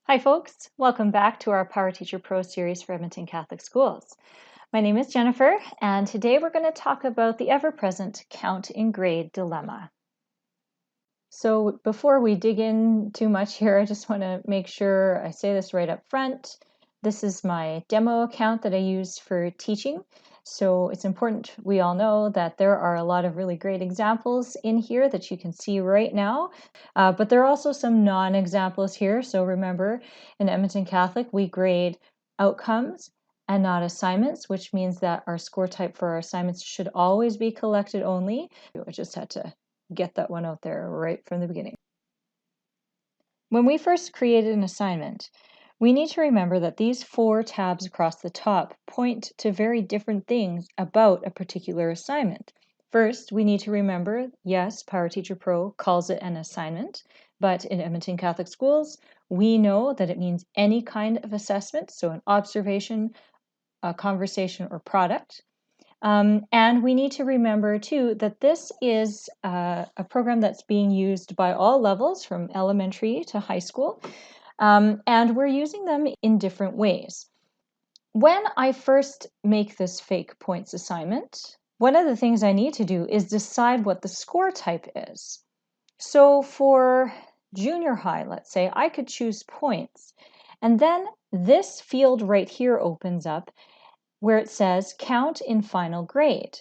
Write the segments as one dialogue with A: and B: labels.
A: Hi folks, welcome back to our Power Teacher Pro series for Edmonton Catholic Schools. My name is Jennifer, and today we're going to talk about the ever-present count in grade dilemma. So before we dig in too much here, I just want to make sure I say this right up front. This is my demo account that I use for teaching. So it's important we all know that there are a lot of really great examples in here that you can see right now, but there are also some non-examples here. So remember, in Edmonton Catholic, we grade outcomes and not assignments, which means that our score type for our assignments should always be collected only. I just had to get that one out there right from the beginning. When we first created an assignment, we need to remember that these 4 tabs across the top point to very different things about a particular assignment. First, we need to remember, yes, Power Teacher Pro calls it an assignment, but in Edmonton Catholic Schools, we know that it means any kind of assessment, so an observation, a conversation, or product. And we need to remember too that this is a program that's being used by all levels from elementary to high school, and we're using them in different ways. When I first make this fake points assignment, one of the things I need to do is decide what the score type is. So for junior high, let's say, I could choose points, and then this field right here opens up where it says count in final grade.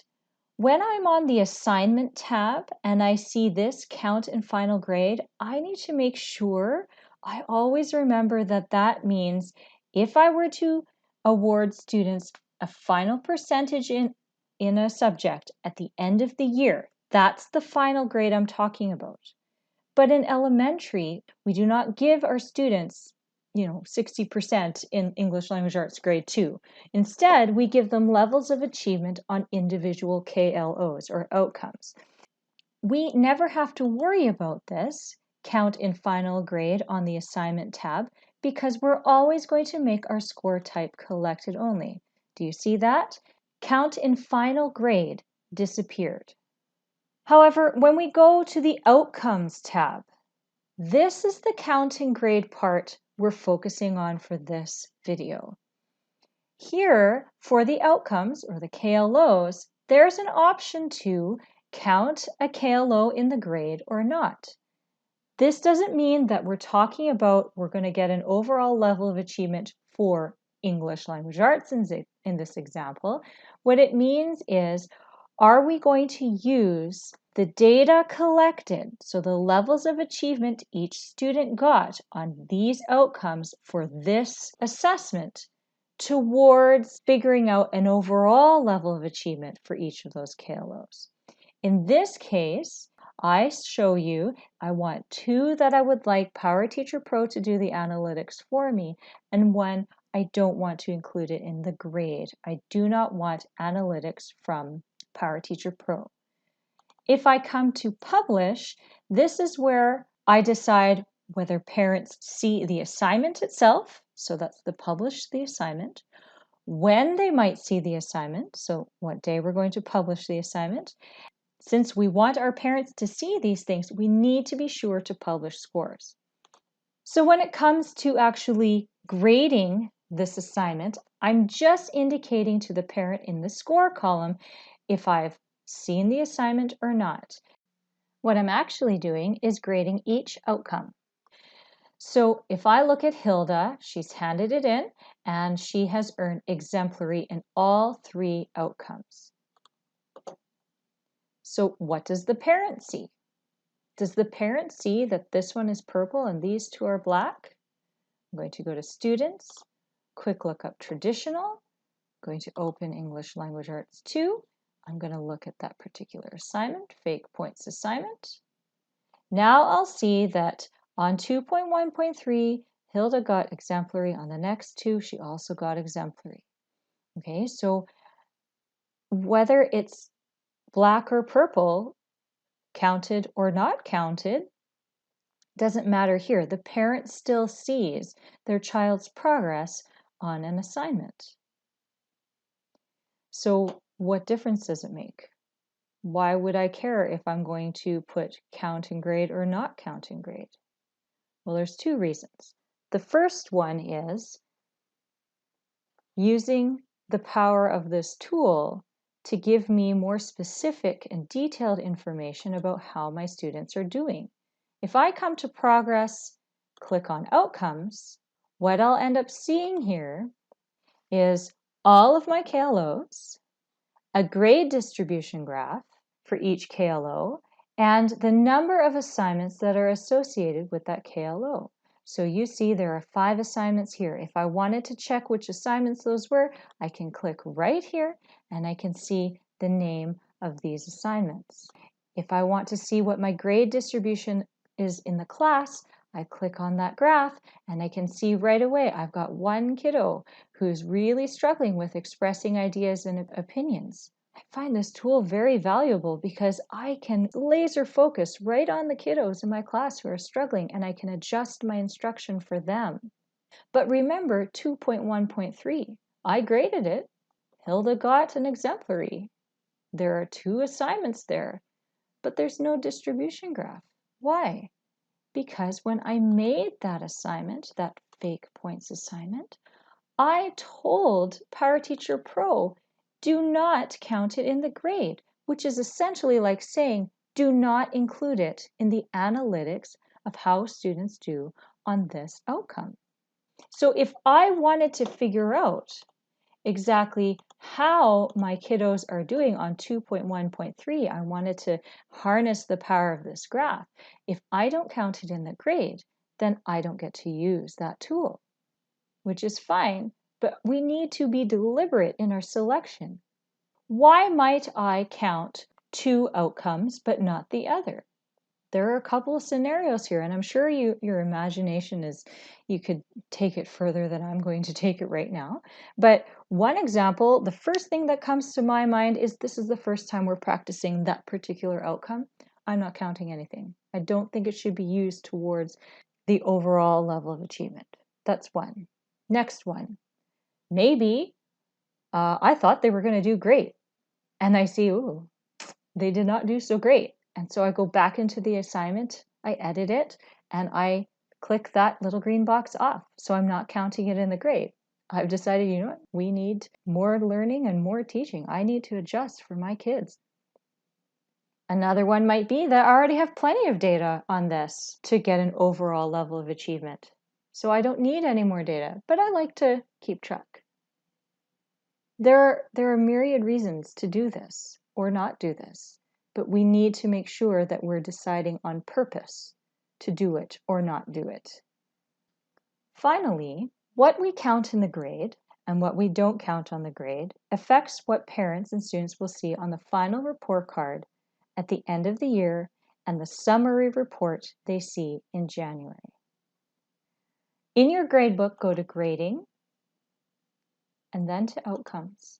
A: When I'm on the assignment tab and I see this count in final grade, I need to make sure I always remember that that means if I were to award students a final percentage in a subject at the end of the year, that's the final grade I'm talking about. But in elementary, we do not give our students 60% in English Language Arts grade 2. Instead, we give them levels of achievement on individual KLOs or outcomes. We never have to worry about this count in final grade on the assignment tab because we're always going to make our score type collected only. Do you see that? Count in final grade disappeared. However, when we go to the outcomes tab, this is the count in grade part we're focusing on for this video. Here, for the outcomes, or the KLOs, there's an option to count a KLO in the grade or not. This doesn't mean that we're talking about we're going to get an overall level of achievement for English Language Arts in this example. What it means is, are we going to use the data collected, so the levels of achievement each student got on these outcomes for this assessment, towards figuring out an overall level of achievement for each of those KLOs? In this case, I show you, I want 2 that I would like Power Teacher Pro to do the analytics for me, and 1 I don't want to include it in the grade. I do not want analytics from Power Teacher Pro. If I come to publish, this is where I decide whether parents see the assignment itself, so that's the publish the assignment, when they might see the assignment, so what day we're going to publish the assignment. Since we want our parents to see these things, we need to be sure to publish scores. So when it comes to actually grading this assignment, I'm just indicating to the parent in the score column if I've seen the assignment or not. What I'm actually doing is grading each outcome. So if I look at Hilda, she's handed it in and she has earned exemplary in all 3 outcomes. So what does the parent see? Does the parent see that this one is purple and these 2 are black? I'm going to go to Students, quick look up Traditional, I'm going to open English Language Arts 2. I'm going to look at that particular assignment, fake points assignment. Now I'll see that on 2.1.3, Hilda got exemplary. On the next 2, she also got exemplary. Okay, so whether it's black or purple, counted or not counted, doesn't matter here. The parent still sees their child's progress on an assignment. So what difference does it make? Why would I care if I'm going to put count in grade or not count in grade? Well, there's 2 reasons. The first one is using the power of this tool to give me more specific and detailed information about how my students are doing. If I come to progress, click on outcomes, what I'll end up seeing here is all of my KLOs, a grade distribution graph for each KLO, and the number of assignments that are associated with that KLO. So you see there are 5 assignments here. If I wanted to check which assignments those were, I can click right here and I can see the name of these assignments. If I want to see what my grade distribution is in the class, I click on that graph and I can see right away I've got one kiddo who's really struggling with expressing ideas and opinions. I find this tool very valuable because I can laser focus right on the kiddos in my class who are struggling and I can adjust my instruction for them. But remember 2.1.3, I graded it. Hilda got an exemplary. There are 2 assignments there, but there's no distribution graph. Why? Because when I made that assignment, that fake points assignment, I told PowerTeacher Pro, do not count it in the grade, which is essentially like saying, do not include it in the analytics of how students do on this outcome. So if I wanted to figure out exactly how my kiddos are doing on 2.1.3, I wanted to harness the power of this graph. If I don't count it in the grade, then I don't get to use that tool, which is fine, but we need to be deliberate in our selection. Why might I count 2 outcomes but not the other? There are a couple of scenarios here, and I'm sure your imagination is, you could take it further than I'm going to take it right now. But one example, the first thing that comes to my mind is this is the first time we're practicing that particular outcome. I'm not counting anything. I don't think it should be used towards the overall level of achievement. That's one. Next one. Maybe I thought they were going to do great. And I see, ooh, they did not do so great. And so I go back into the assignment, I edit it, and I click that little green box off. So I'm not counting it in the grade. I've decided, you know what, we need more learning and more teaching. I need to adjust for my kids. Another one might be that I already have plenty of data on this to get an overall level of achievement. So I don't need any more data, but I like to keep track. There are myriad reasons to do this or not do this, but we need to make sure that we're deciding on purpose to do it or not do it. Finally, what we count in the grade and what we don't count on the grade affects what parents and students will see on the final report card at the end of the year and the summary report they see in January. In your gradebook, go to Grading and then to Outcomes.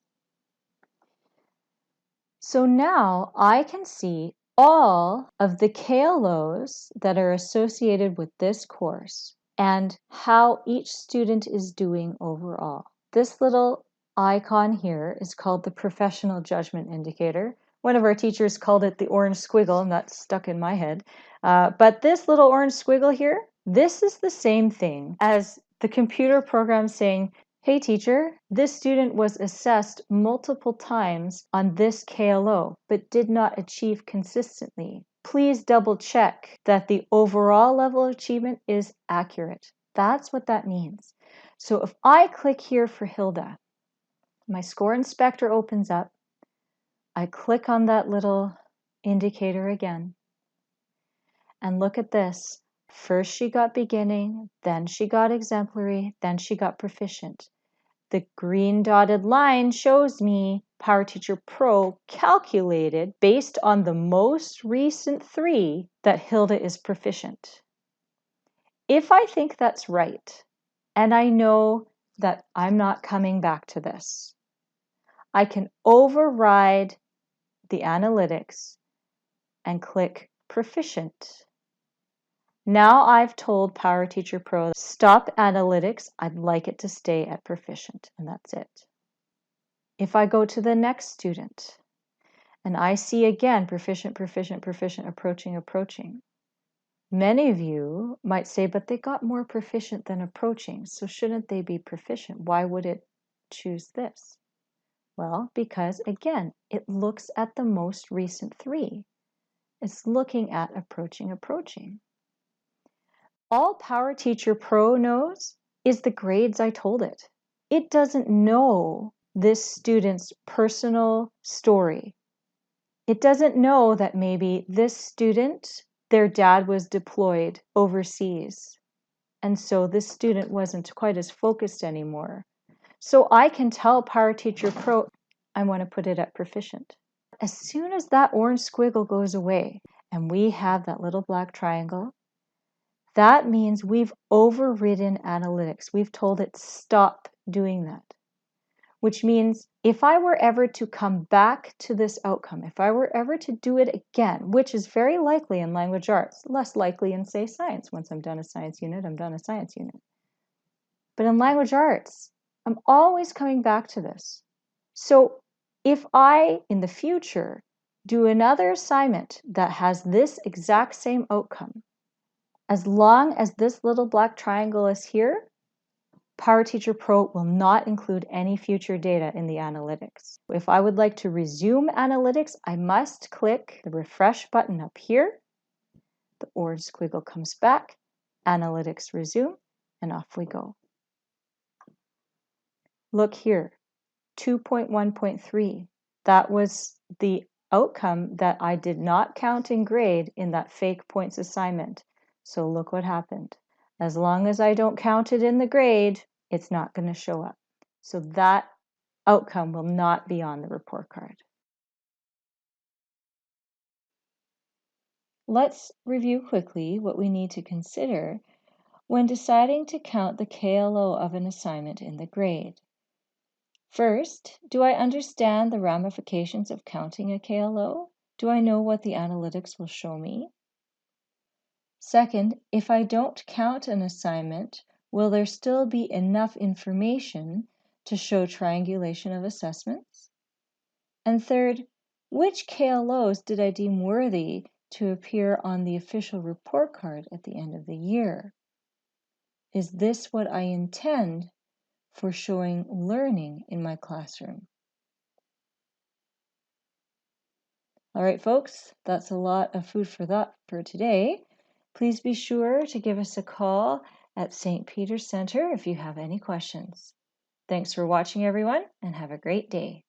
A: So now I can see all of the KLOs that are associated with this course and how each student is doing overall. This little icon here is called the Professional Judgement Indicator. One of our teachers called it the orange squiggle, and that's stuck in my head. But this little orange squiggle here, this is the same thing as the computer program saying, hey teacher, this student was assessed multiple times on this KLO, but did not achieve consistently. Please double check that the overall level of achievement is accurate. That's what that means. So if I click here for Hilda, my score inspector opens up. I click on that little indicator again. And look at this. First she got beginning, then she got exemplary, then she got proficient. The green dotted line shows me PowerTeacher Pro calculated based on the most recent 3 that Hilda is proficient. If I think that's right, and I know that I'm not coming back to this, I can override the analytics and click Proficient. Now I've told PowerTeacher Pro, stop analytics, I'd like it to stay at proficient, and that's it. If I go to the next student, and I see again proficient, proficient, proficient, approaching, approaching, Many of you might say, but they got more proficient than approaching, so shouldn't they be proficient? Why would it choose this? Well, because again, it looks at the most recent 3. It's looking at approaching. All Power Teacher Pro knows is the grades I told it. It doesn't know this student's personal story. It doesn't know that maybe this student, their dad was deployed overseas, and so this student wasn't quite as focused anymore. So I can tell Power Teacher Pro, I want to put it at proficient. As soon as that orange squiggle goes away and we have that little black triangle, that means we've overridden analytics. We've told it stop doing that. Which means if I were ever to come back to this outcome, if I were ever to do it again, which is very likely in language arts, less likely in, say, science. Once I'm done a science unit, I'm done a science unit. But in language arts, I'm always coming back to this. So if I, in the future, do another assignment that has this exact same outcome, as long as this little black triangle is here, Power Teacher Pro will not include any future data in the analytics. If I would like to resume analytics, I must click the refresh button up here. The orange squiggle comes back, analytics resume, and off we go. Look here, 2.1.3. That was the outcome that I did not count in grade in that fake points assignment. So look what happened. As long as I don't count it in the grade, it's not going to show up. So that outcome will not be on the report card. Let's review quickly what we need to consider when deciding to count the KLO of an assignment in the grade. First, do I understand the ramifications of counting a KLO? Do I know what the analytics will show me? Second, if I don't count an assignment, will there still be enough information to show triangulation of assessments? And third, which KLOs did I deem worthy to appear on the official report card at the end of the year? Is this what I intend for showing learning in my classroom? All right, folks, that's a lot of food for thought for today. Please be sure to give us a call at St. Peter's Center if you have any questions. Thanks for watching, everyone, and have a great day.